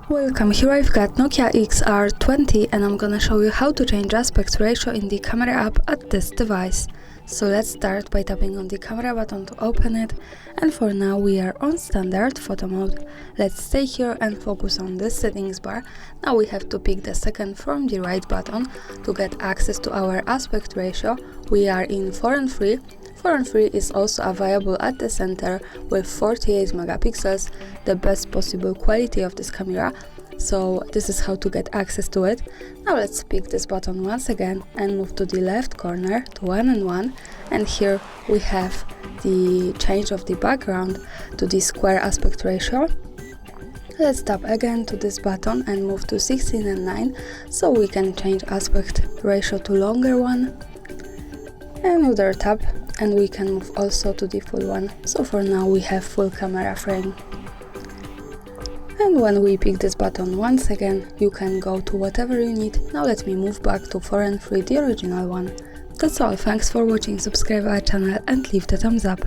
Welcome, here I've got Nokia XR20 and I'm gonna show you how to change aspect ratio in the camera app at this device. So let's start by tapping on the camera button to open it, and for now we are on standard photo mode. Let's stay here and focus on this settings bar. Now we have to pick the second from the right button to get access to our aspect ratio. We are in 4:3. 4:3 is also available at the center with 48 megapixels, the best possible quality of this camera. So this is how to get access to it. Now let's pick this button once again and move to the left corner to 1:1, and here we have the change of the background to the square aspect ratio. Let's tap again to this button and move to 16:9 so we can change aspect ratio to longer one. Another tap and we can move also to the full one. So for now we have full camera frame. And when we pick this button once again, you can go to whatever you need. Now let me move back to 4:3, the original one. That's all, thanks for watching, subscribe our channel and leave the thumbs up.